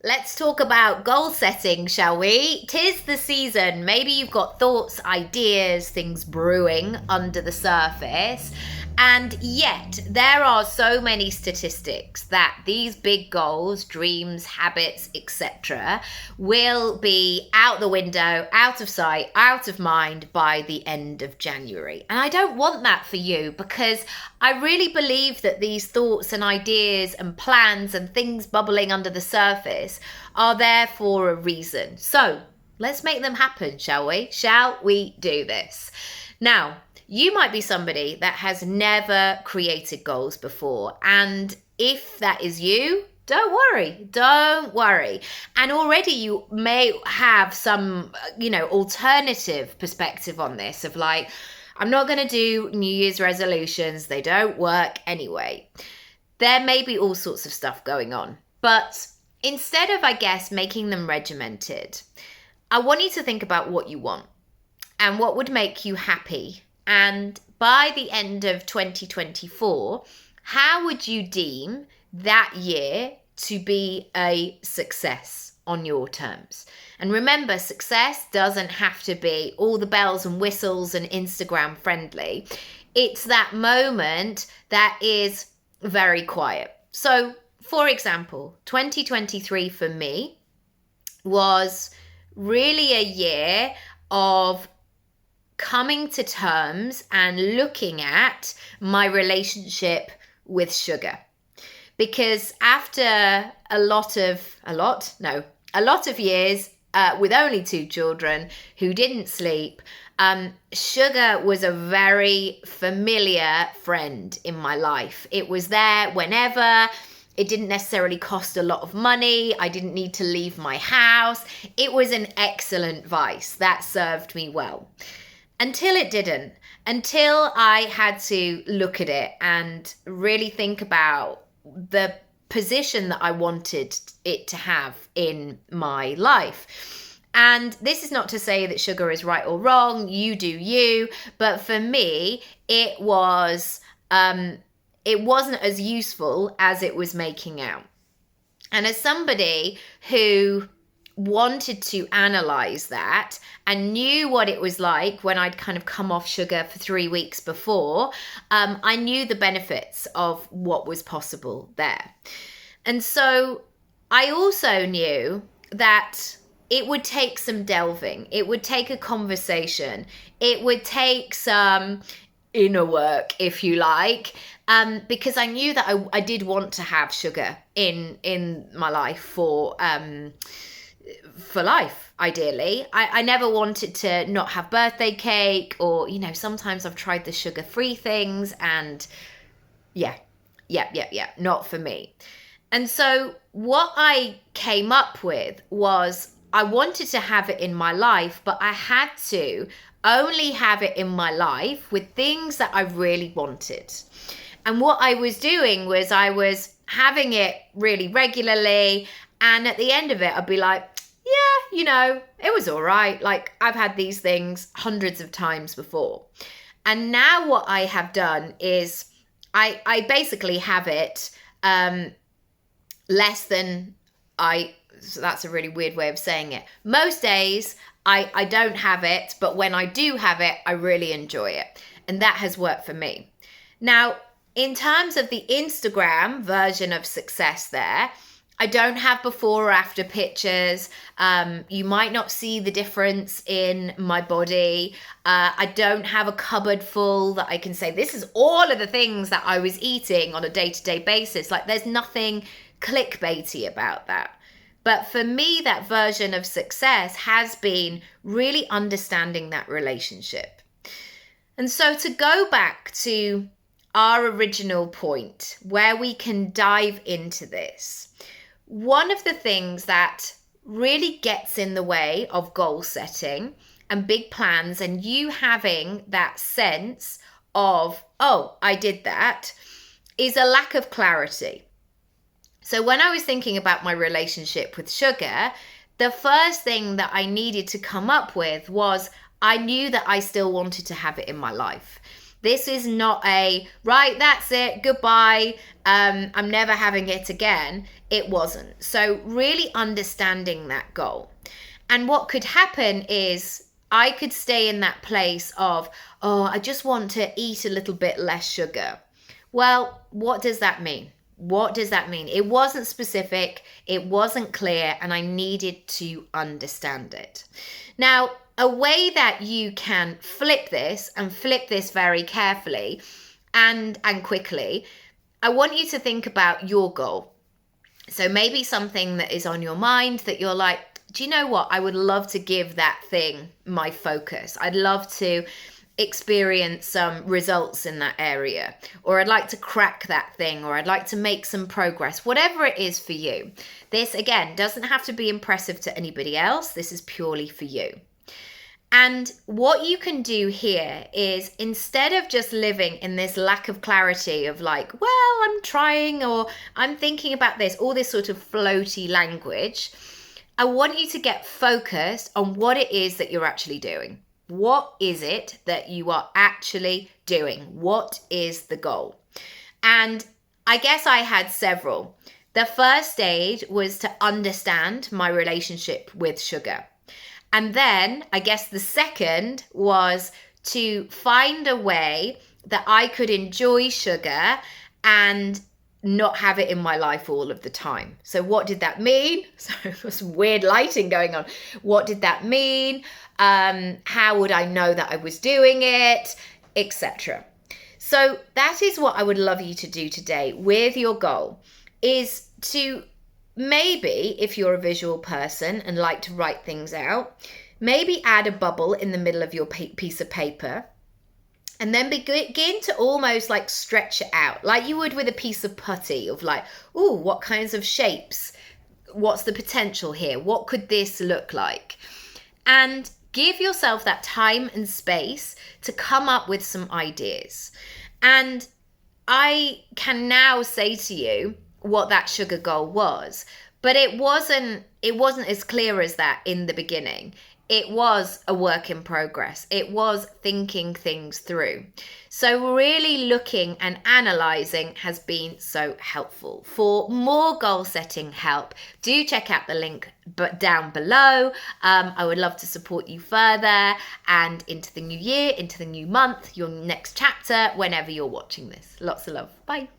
Let's talk about goal setting, shall we? 'Tis the season. Maybe you've got thoughts, ideas, things brewing under the surface. And yet, there are so many statistics that these big goals, dreams, habits, etc., will be out the window, out of sight, out of mind by the end of January. And I don't want that for you because I really believe that these thoughts and ideas and plans and things bubbling under the surface are there for a reason. So let's make them happen, shall we? Shall we do this? Now, you might be somebody that has never created goals before. And if that is you, don't worry. And already you may have some, alternative perspective on this of like, I'm not going to do New Year's resolutions. They don't work anyway. There may be all sorts of stuff going on. But instead of, I guess, making them regimented, I want you to think about what you want and what would make you happy. And by the end of 2024, how would you deem that year to be a success on your terms? And remember, success doesn't have to be all the bells and whistles and Instagram friendly. It's that moment that is very quiet. So, for example, 2023 for me was really a year of coming to terms and looking at my relationship with sugar. Because after a lot of years with only 2 children who didn't sleep, sugar was a very familiar friend in my life. It was there whenever. It didn't necessarily cost a lot of money. I didn't need to leave my house. It was an excellent vice that served me well. Until it didn't. Until I had to look at it and really think about the position that I wanted it to have in my life. And this is not to say that sugar is right or wrong. You do you. But for me, it wasn't as useful as it was making out. And as somebody who wanted to analyze that and knew what it was like when I'd kind of come off sugar for 3 weeks before, I knew the benefits of what was possible there. And so I also knew that it would take some delving. It would take a conversation. It would take some inner work, if you like, because I knew that I did want to have sugar in my life for life, ideally. I never wanted to not have birthday cake or, sometimes I've tried the sugar-free things and not for me. And so what I came up with was I wanted to have it in my life, but I had to only have it in my life with things that I really wanted. And what I was doing was I was having it really regularly. And at the end of it, I'd be like, yeah, it was all right. Like, I've had these things hundreds of times before. And now what I have done is I basically have it less than so that's a really weird way of saying it. Most days I don't have it, but when I do have it, I really enjoy it. And that has worked for me. Now, in terms of the Instagram version of success there, I don't have before or after pictures. You might not see the difference in my body. I don't have a cupboard full that I can say, this is all of the things that I was eating on a day-to-day basis. Like, there's nothing clickbaity about that. But for me, that version of success has been really understanding that relationship. And so to go back to our original point where we can dive into this, one of the things that really gets in the way of goal setting and big plans and you having that sense of, oh, I did that, is a lack of clarity. So when I was thinking about my relationship with sugar, the first thing that I needed to come up with was I knew that I still wanted to have it in my life. This is not a, right, that's it, goodbye, I'm never having it again. It wasn't. So really understanding that goal. And what could happen is I could stay in that place of, oh, I just want to eat a little bit less sugar. Well, what does that mean? What does that mean? It wasn't specific, it wasn't clear, and I needed to understand it. Now, a way that you can flip this and flip this very carefully and quickly, I want you to think about your goal. So maybe something that is on your mind that you're like, do you know what? I would love to give that thing my focus. I'd love to experience some results in that area, or I'd like to crack that thing, or I'd like to make some progress, whatever it is for you. This, again, doesn't have to be impressive to anybody else. This is purely for you. And what you can do here is, instead of just living in this lack of clarity of like, well, I'm trying, or I'm thinking about this, all this sort of floaty language, I want you to get focused on what it is that you're actually doing. What is it that you are actually doing? What is the goal? And I guess I had several. The first stage was to understand my relationship with sugar. And then I guess the second was to find a way that I could enjoy sugar and not have it in my life all of the time. So what did that mean? So there was some weird lighting going on. What did that mean? How would I know that I was doing it, etc. So that is what I would love you to do today with your goal, is to maybe, if you're a visual person and like to write things out, maybe add a bubble in the middle of your piece of paper, and then begin to almost like stretch it out like you would with a piece of putty, of like, oh, what kinds of shapes? What's the potential here? What could this look like? And give yourself that time and space to come up with some ideas. And I can now say to you what that sugar goal was, but it wasn't as clear as that in the beginning. It was a work in progress. It was thinking things through. So really looking and analysing has been so helpful. For more goal setting help, do check out the link down below. I would love to support you further and into the new year, into the new month, your next chapter, whenever you're watching this. Lots of love. Bye.